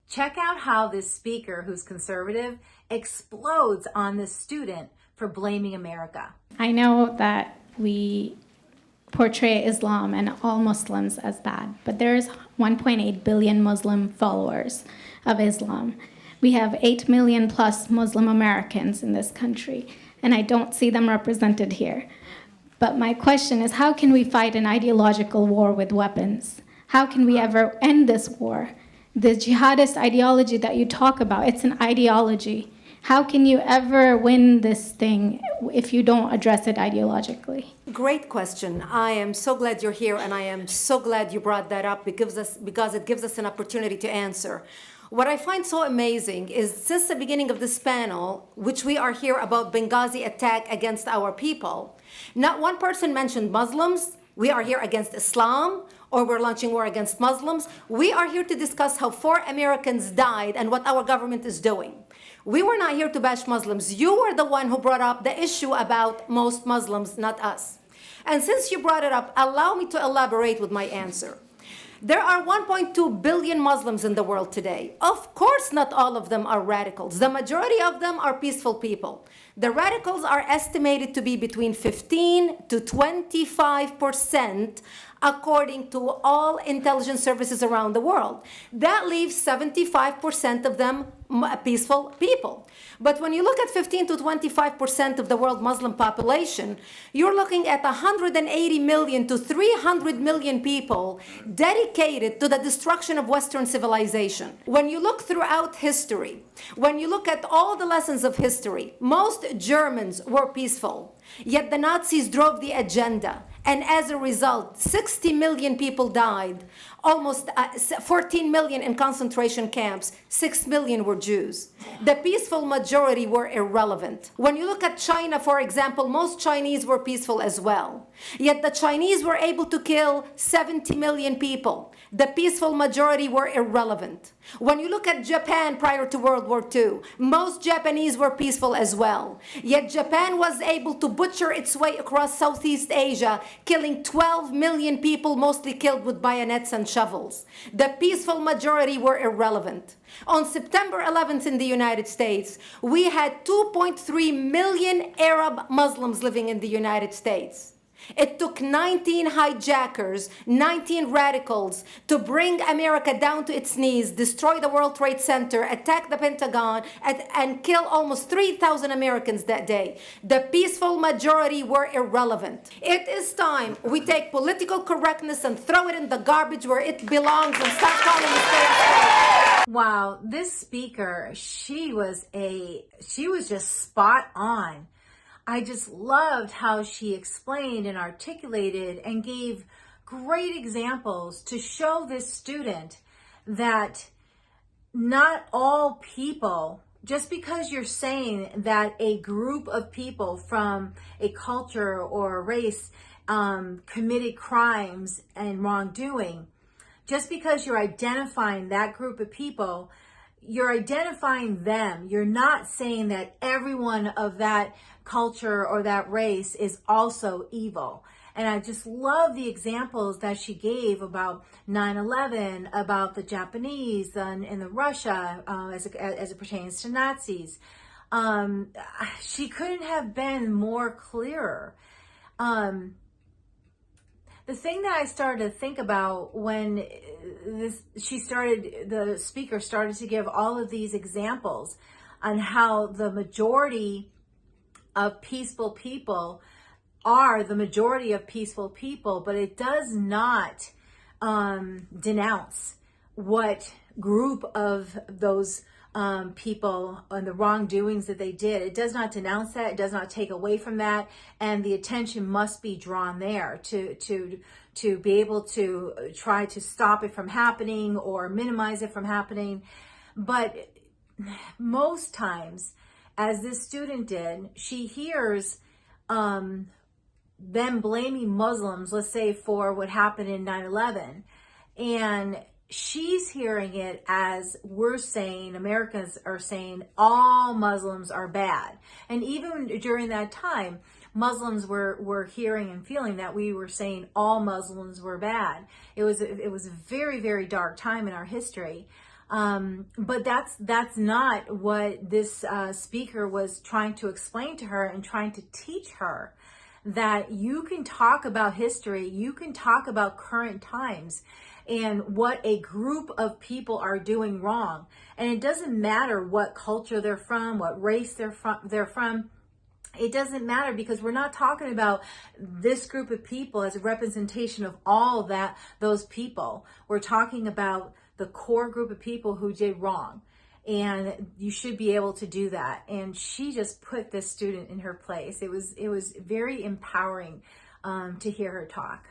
Check out how this speaker, who's conservative, explodes on this student for blaming America. I know that we portray Islam and all Muslims as bad, but there's 1.8 billion Muslim followers of Islam. We have 8 million plus Muslim Americans in this country, and I don't see them represented here. But my question is, how can we fight an ideological war with weapons? How can we ever end this war? The jihadist ideology that you talk about, it's an ideology. How can you ever win this thing if you don't address it ideologically? Great question. I am so glad you're here, and I am so glad you brought that up because it gives us an opportunity to answer. What I find so amazing is since the beginning of this panel, which we are here about Benghazi attack against our people, not one person mentioned Muslims. We are here against Islam, or we're launching war against Muslims. We are here to discuss how 4 Americans died and what our government is doing. We were not here to bash Muslims. You were the one who brought up the issue about most Muslims, not us. And since you brought it up, allow me to elaborate with my answer. There are 1.2 billion Muslims in the world today. Of course, not all of them are radicals. The majority of them are peaceful people. The radicals are estimated to be between 15 to 25%, according to all intelligence services around the world. That leaves 75% of them peaceful people. But when you look at 15 to 25% of the world Muslim population, you're looking at 180 million to 300 million people dedicated to the destruction of Western civilization. When you look throughout history, when you look at all the lessons of history, most Germans were peaceful, yet the Nazis drove the agenda. And as a result, 60 million people died, almost 14 million in concentration camps, 6 million were Jews. The peaceful majority were irrelevant. When you look at China, for example, most Chinese were peaceful as well. Yet the Chinese were able to kill 70 million people. The peaceful majority were irrelevant. When you look at Japan prior to World War II, most Japanese were peaceful as well. Yet Japan was able to butcher its way across Southeast Asia, killing 12 million people, mostly killed with bayonets and shovels. The peaceful majority were irrelevant. On September 11th in the United States, we had 2.3 million Arab Muslims living in the United States. It took 19 hijackers, 19 radicals to bring America down to its knees, destroy the World Trade Center, attack the Pentagon, and kill almost 3,000 Americans that day. The peaceful majority were irrelevant. It is time we take political correctness and throw it in the garbage where it belongs and stop calling it. Wow, this speaker, she was just spot on. I just loved how she explained and articulated and gave great examples to show this student that not all people, just because you're saying that a group of people from a culture or a race committed crimes and wrongdoing, just because you're identifying that group of people, you're identifying them. You're not saying that everyone of that culture or that race is also evil. And I just love the examples that she gave about 9/11, about the Japanese and the Russia as it pertains to Nazis. She couldn't have been more clearer. The thing that I started to think about when the speaker started to give all of these examples on how the majority of peaceful people are the majority of peaceful people, but it does not denounce what group of those people and the wrongdoings that they did. It does not denounce that. It does not take away from that. And the attention must be drawn there to be able to try to stop it from happening or minimize it from happening. But most times, as this student did, she hears them blaming Muslims, let's say for what happened in 9/11. And she's hearing it as we're saying, Americans are saying all Muslims are bad. And even during that time, Muslims were hearing and feeling that we were saying all Muslims were bad. It was a very, very dark time in our history. But that's not what this speaker was trying to explain to her and trying to teach her, that you can talk about history, you can talk about current times and what a group of people are doing wrong. And it doesn't matter what culture they're from, what race they're from. It doesn't matter, because we're not talking about this group of people as a representation of all those people. We're talking about the core group of people who did wrong. And you should be able to do that. And she just put this student in her place. It was very empowering to hear her talk.